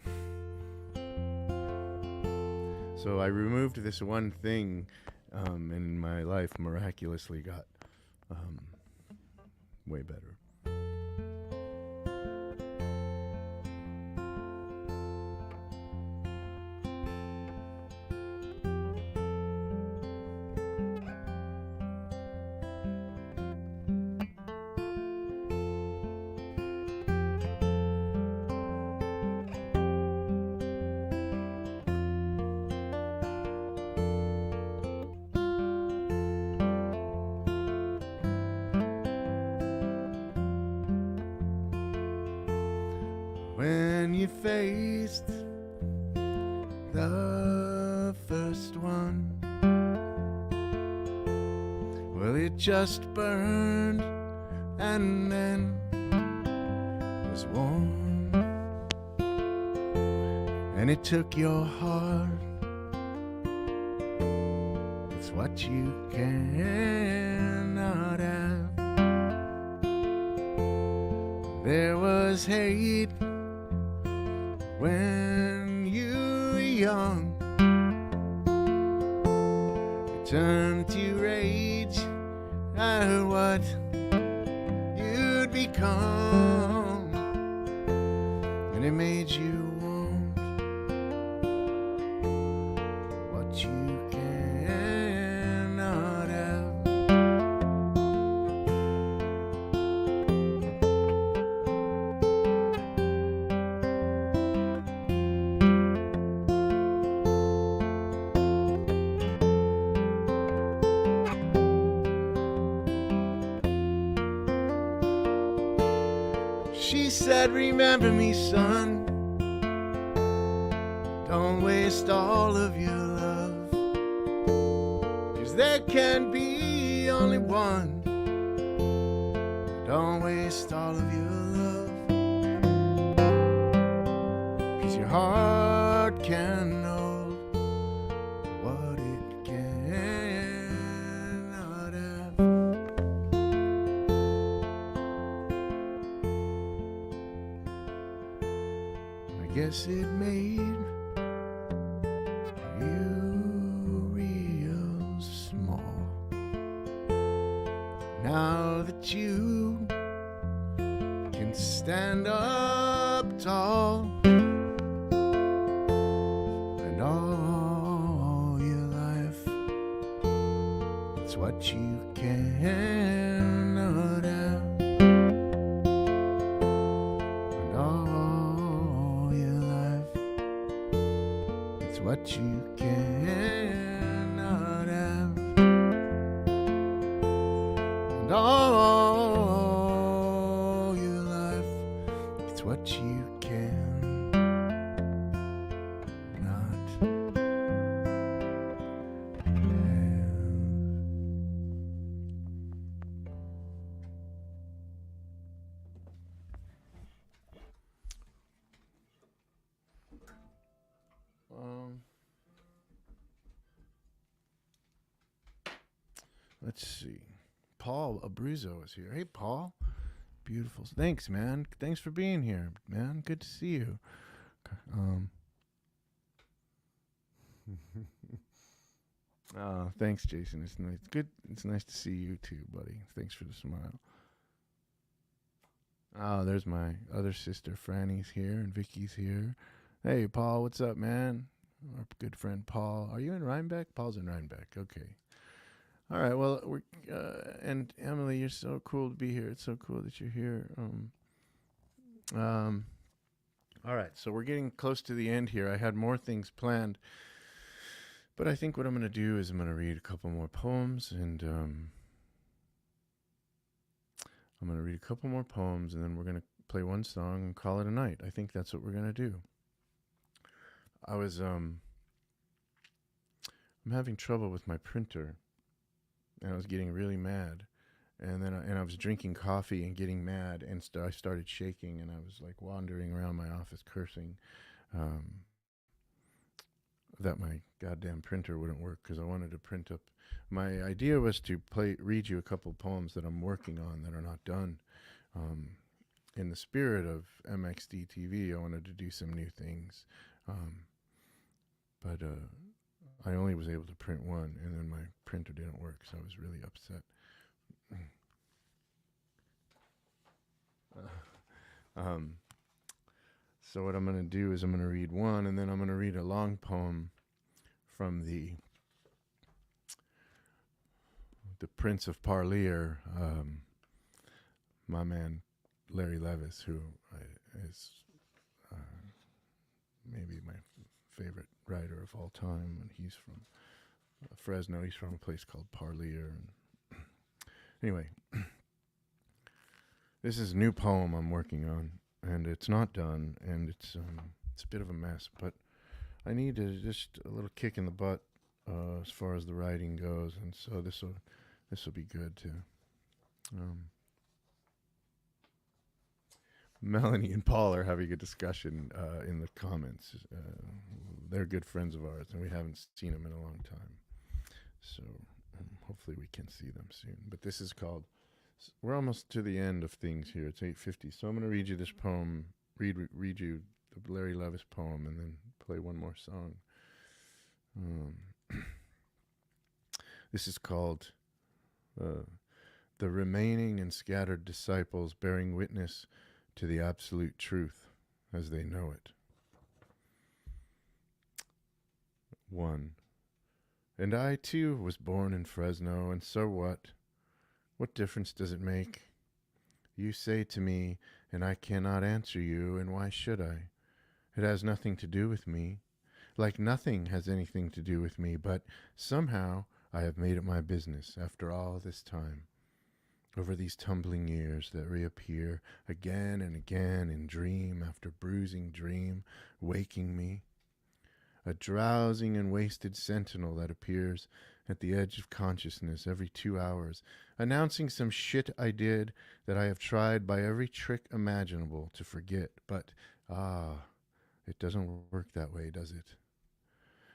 So I removed this one thing, and my life miraculously got way better. When you faced the first one, well, it just burned and then was warm, and it took your heart. It's what you cannot have. There was hate when you were young, it turned to rage at what you'd become, and it made you want what you cannot have. She said, remember me, son, don't waste all of your love, 'cause there can be only one. Don't waste all of your love, 'cause your heart can hold what it cannot have. I guess it made you real small. Now that you can stand up tall, and all your life it's what you cannot have. And all your life it's what you cannot have. And all your life it's what you cannot have. Let's see. Paul Abruzzo is here. Hey, Paul. Beautiful. Thanks, man. Thanks for being here, man. Good to see you. Thanks, Jason. It's nice. Good. It's nice to see you too, buddy. Thanks for the smile. Oh, there's my other sister, Franny's here, and Vicky's here. Hey, Paul, what's up, man? Our good friend Paul. Are you in Rhinebeck? Paul's in Rhinebeck. Okay. All right. Well, we're and Emily, you're so cool to be here. It's so cool that you're here. All right. So we're getting close to the end here. I had more things planned, but I think what I'm going to do is I'm going to read a couple more poems, and I'm going to read a couple more poems, and then we're going to play one song and call it a night. I think that's what we're going to do. I was I'm having trouble with my printer, and I was getting really mad, and I was drinking coffee and getting mad, and I started shaking, and I was like wandering around my office cursing um, that my goddamn printer wouldn't work because I wanted to print up. My idea was to read you a couple poems that I'm working on that are not done. Um, in the spirit of MXDTV, I wanted to do some new things, um, but I only was able to print one, and then my printer didn't work, so I was really upset. Um, so what I'm going to do is I'm going to read one, and then I'm going to read a long poem from the Prince of Parlier, my man Larry Levis, who is maybe my favorite writer of all time, and he's from Fresno. He's from a place called Parlier. And anyway, this is a new poem I'm working on, and it's not done, and it's a bit of a mess, but I need just a little kick in the butt as far as the writing goes, and so this will be good too. Melanie and Paul are having a discussion in the comments. They're good friends of ours, and we haven't seen them in a long time. So hopefully we can see them soon. But this is called, we're almost to the end of things here. It's 8:50. So I'm going to read you this poem, read you the Larry Levis poem, and then play one more song. This is called The Remaining and Scattered Disciples Bearing Witness to the Absolute Truth as They Know It. 1. And I, too, was born in Fresno, and so what? What difference does it make? You say to me, and I cannot answer you, and why should I? It has nothing to do with me. Like nothing has anything to do with me, but somehow I have made it my business after all this time. Over these tumbling years that reappear again and again in dream after bruising dream, waking me. A drowsing and wasted sentinel that appears at the edge of consciousness every 2 hours, announcing some shit I did that I have tried by every trick imaginable to forget. But, it doesn't work that way, does it?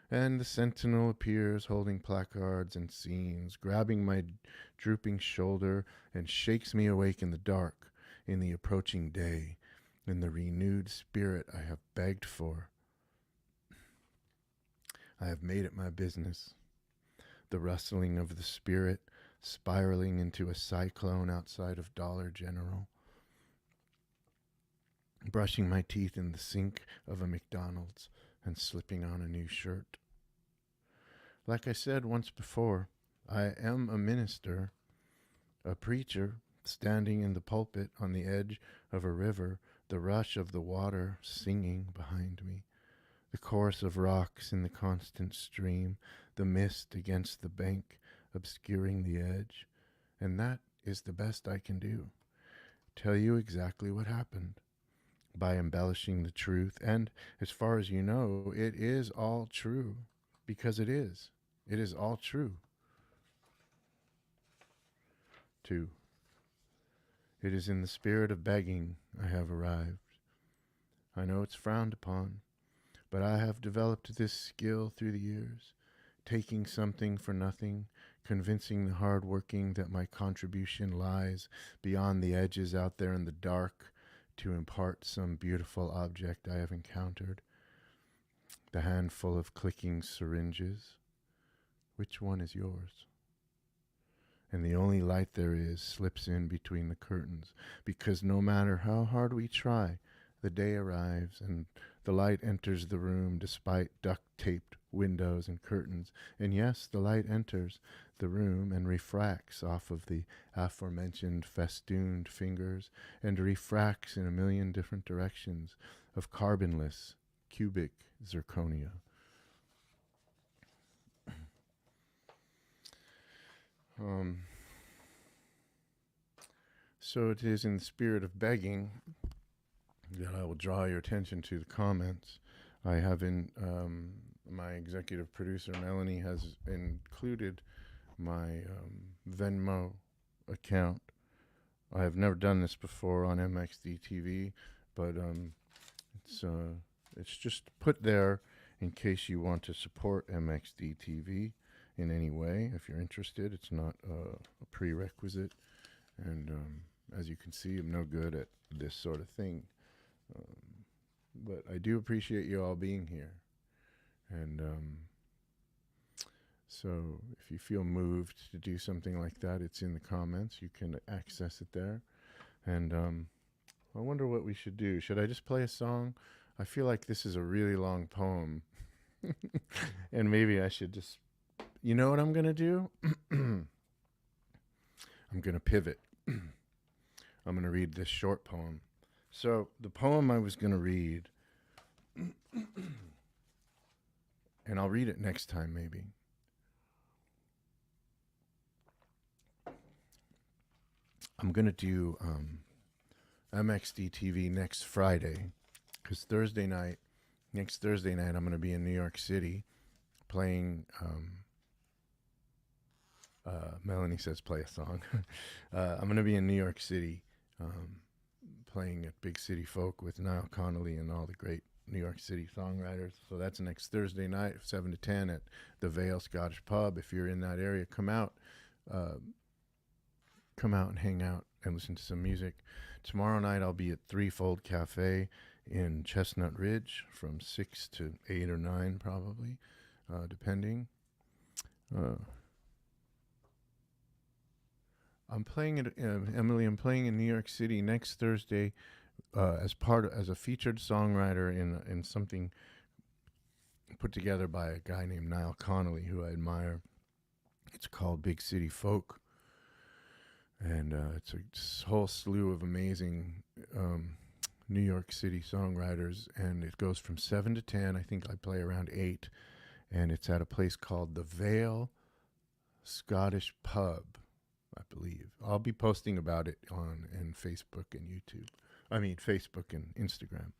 And the sentinel appears holding placards and scenes, grabbing my drooping shoulder and shakes me awake in the dark, in the approaching day, in the renewed spirit I have begged for. I have made it my business. The rustling of the spirit spiraling into a cyclone outside of Dollar General. Brushing my teeth in the sink of a McDonald's and slipping on a new shirt. Like I said once before, I am a minister, a preacher, standing in the pulpit on the edge of a river, the rush of the water singing behind me, the chorus of rocks in the constant stream, the mist against the bank obscuring the edge, and that is the best I can do. Tell you exactly what happened. By embellishing the truth, and as far as you know, it is all true, because it is. It is all true. 2. It is in the spirit of begging I have arrived. I know it's frowned upon, but I have developed this skill through the years, taking something for nothing, convincing the hardworking that my contribution lies beyond the edges out there in the dark, to impart some beautiful object I have encountered. The handful of clicking syringes. Which one is yours? And the only light there is slips in between the curtains, because no matter how hard we try, the day arrives and the light enters the room despite duct-taped windows and curtains. And yes, the light enters the room and refracts off of the aforementioned festooned fingers and refracts in a million different directions of carbonless, cubic zirconia. So it is in the spirit of begging that I will draw your attention to the comments. I have my executive producer, Melanie, has included my Venmo account. I have never done this before on MXDTV, but it's just put there in case you want to support MXDTV in any way. If you're interested, it's not a prerequisite. And as you can see, I'm no good at this sort of thing. But I do appreciate you all being here. And so if you feel moved to do something like that, it's in the comments. You can access it there. And I wonder what we should do. Should I just play a song? I feel like this is a really long poem. And maybe I should just... You know what I'm going to do? I'm going to pivot. I'm going to read this short poem. So the poem I was going to read, and I'll read it next time maybe. I'm going to do MXDTV next Friday, because next Thursday night, I'm going to be in New York City playing... Melanie says play a song. I'm going to be in New York City playing at Big City Folk with Niall Connolly and all the great New York City songwriters. So that's next Thursday night, 7 to 10 at the Vale Scottish Pub. If you're in that area, come out and hang out and listen to some music. Tomorrow night I'll be at Threefold Cafe in Chestnut Ridge from 6 to 8 or 9 probably, depending. I'm playing at Emily. I'm playing in New York City next Thursday as a featured songwriter in something put together by a guy named Niall Connolly, who I admire. It's called Big City Folk, and it's a whole slew of amazing New York City songwriters, and it goes from 7 to 10. I think I play around 8, and it's at a place called the Vale Scottish Pub, I believe. I'll be posting about it in Facebook and YouTube. Facebook and Instagram.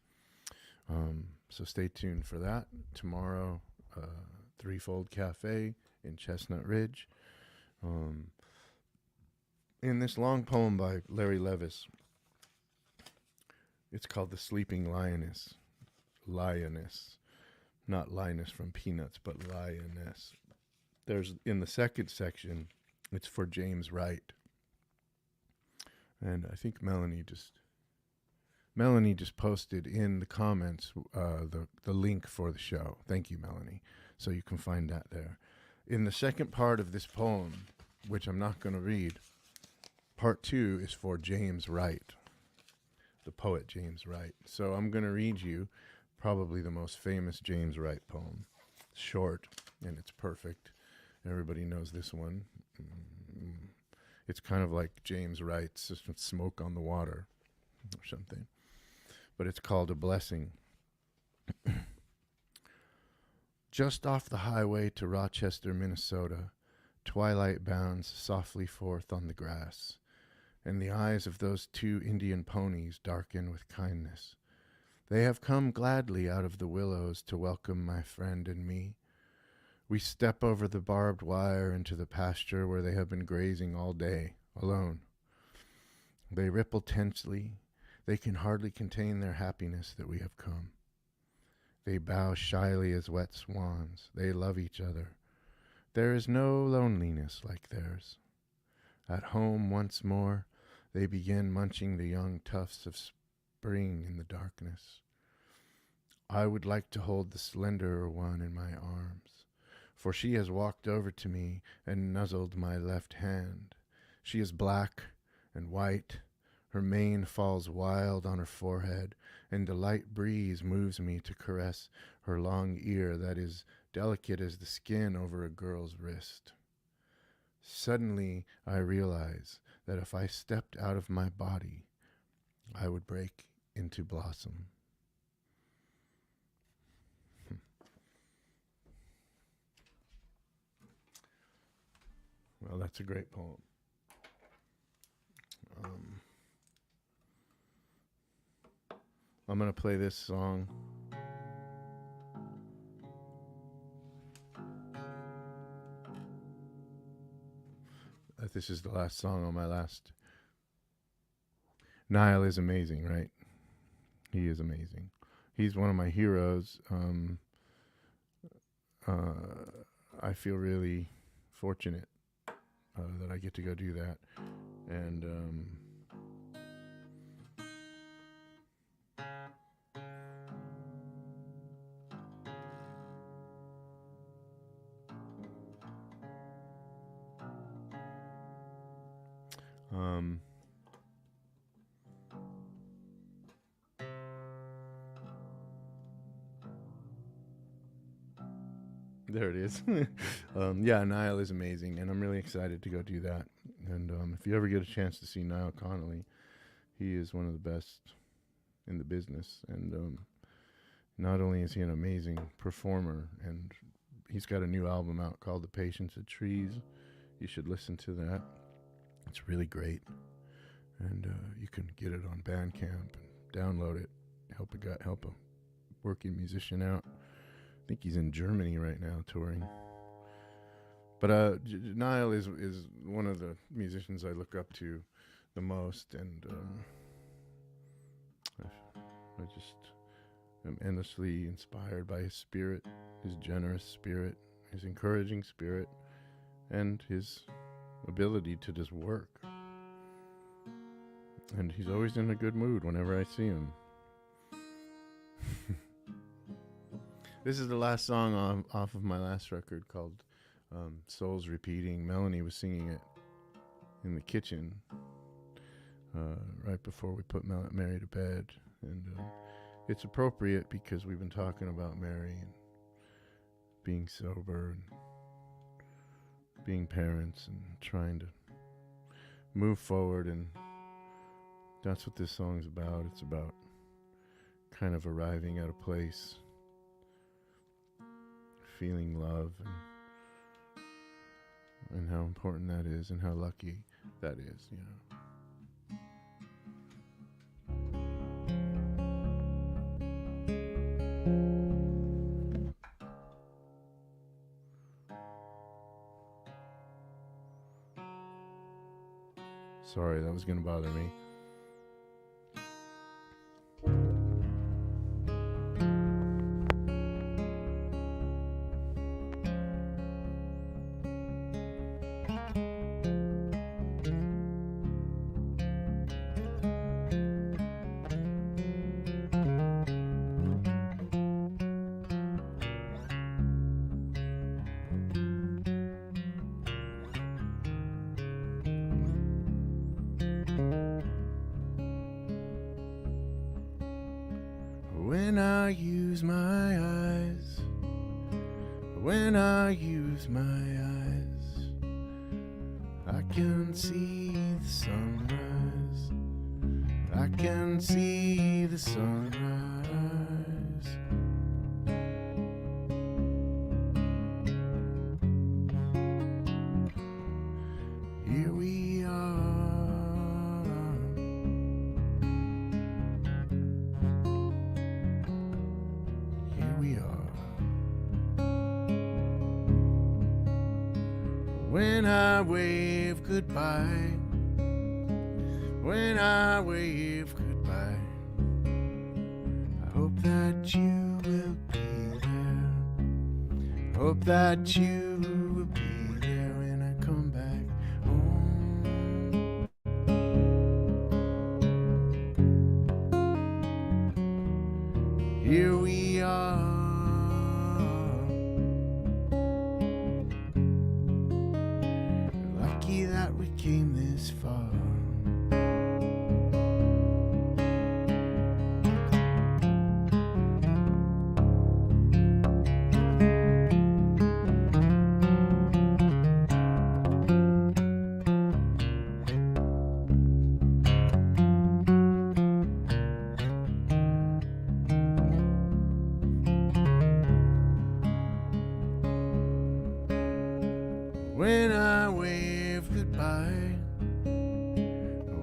So stay tuned for that. Tomorrow, Threefold Cafe in Chestnut Ridge. In this long poem by Larry Levis, it's called The Sleeping Lioness. Lioness. Not Linus from Peanuts, but Lioness. There's, in the second section, it's for James Wright. And I think Melanie just posted in the comments the link for the show. Thank you, Melanie. So you can find that there. In the second part of this poem, which I'm not going to read, part 2 is for James Wright, the poet James Wright. So I'm going to read you probably the most famous James Wright poem. It's short, and it's perfect. Everybody knows this one. It's kind of like James Wright's Smoke on the Water or something. But it's called A Blessing. Just off the highway to Rochester, Minnesota, twilight bounds softly forth on the grass, and the eyes of those 2 Indian ponies darken with kindness. They have come gladly out of the willows to welcome my friend and me. We step over the barbed wire into the pasture where they have been grazing all day, alone. They ripple tensely. They can hardly contain their happiness that we have come. They bow shyly as wet swans. They love each other. There is no loneliness like theirs. At home once more, they begin munching the young tufts of spring in the darkness. I would like to hold the slenderer one in my arms, for she has walked over to me and nuzzled my left hand. She is black and white. Her mane falls wild on her forehead, and a light breeze moves me to caress her long ear that is delicate as the skin over a girl's wrist. Suddenly, I realize that if I stepped out of my body, I would break into blossom. Well, that's a great poem. I'm going to play this song. this is the last song on my last. Niall is amazing, right? He is amazing. He's one of my heroes. I feel really fortunate that I get to go do that. And there it is. Yeah, Niall is amazing, and I'm really excited to go do that. And if you ever get a chance to see Niall Connolly, he is one of the best in the business. And not only is he an amazing performer, and he's got a new album out called The Patience of Trees. You should listen to that. It's really great. And you can get it on Bandcamp and download it. Help a working musician out. I think he's in Germany right now touring. But Niall is one of the musicians I look up to the most, and I just am endlessly inspired by his spirit, his generous spirit, his encouraging spirit, and his ability to just work. And he's always in a good mood whenever I see him. This is the last song off of my last record called Souls Repeating. Melanie was singing it in the kitchen right before we put Mary to bed. And it's appropriate because we've been talking about Mary and being sober and being parents and trying to move forward. And that's what this song's about. It's about kind of arriving at a place, feeling love, and how important that is, and how lucky that is, you know. Sorry, that was going to bother me. When I use my eyes, when I use my eyes, I can see the sunrise, I can see the sunrise. Here we are, here we are. When I wave goodbye, when I wave goodbye, I hope that you will be there, hope that you will be there when I come back home. Here we are, lucky that we came this far. When I wave goodbye,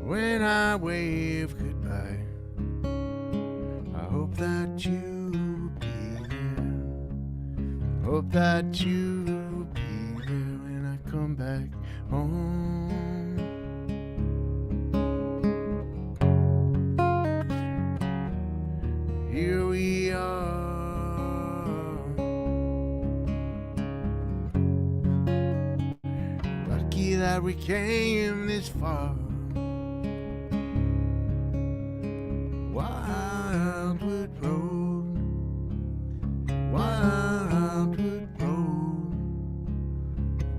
when I wave goodbye, I hope that you will be there, hope that you will be there when I come back home. Here we are, lucky that we came this far. Wildwood Road, Wildwood Road,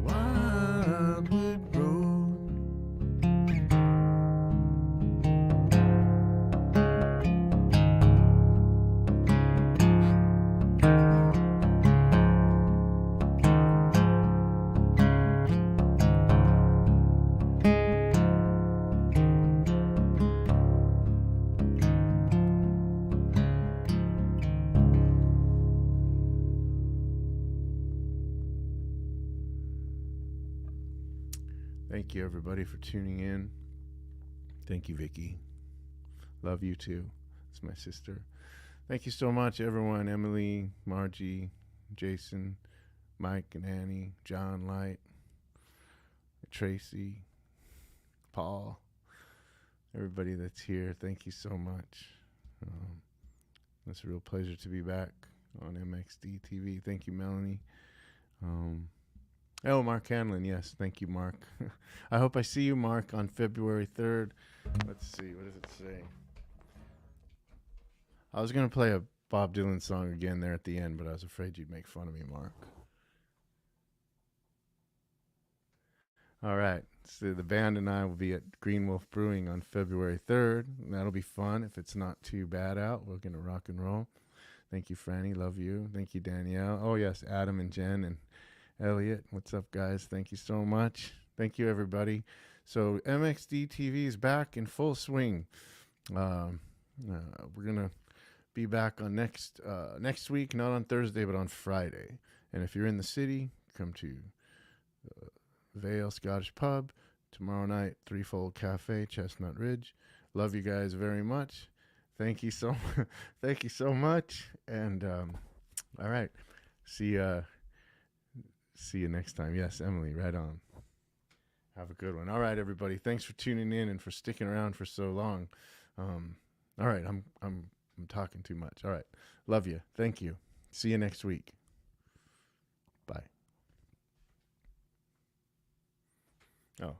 Wildwood Road. Thank you, everybody, for tuning in. Thank you, Vicky. Love you, too. It's my sister. Thank you so much, everyone. Emily, Margie, Jason, Mike and Annie, John Light, Tracy, Paul, everybody that's here. Thank you so much. It's a real pleasure to be back on MXDTV. Thank you, Melanie. Mark Hanlon. Yes, thank you, Mark. I hope I see you, Mark, on February 3rd. Let's see. What does it say? I was going to play a Bob Dylan song again there at the end, but I was afraid you'd make fun of me, Mark. All right. So the band and I will be at Green Wolf Brewing on February 3rd. That'll be fun. If it's not too bad out, we're going to rock and roll. Thank you, Franny. Love you. Thank you, Danielle. Oh, yes, Adam and Jen and Elliot. What's up, guys? Thank you so much. Thank you, everybody. So MXDTV is back in full swing. We're going to be back on next week, not on Thursday, but on Friday. And if you're in the city, come to Vale Scottish Pub tomorrow night, Threefold Cafe, Chestnut Ridge. Love you guys very much. Thank you so much. And all right, see you next time. Yes, Emily, right on. Have a good one. All right, everybody. Thanks for tuning in and for sticking around for so long. All right, I'm talking too much. All right, love you. Thank you. See you next week. Bye. Oh.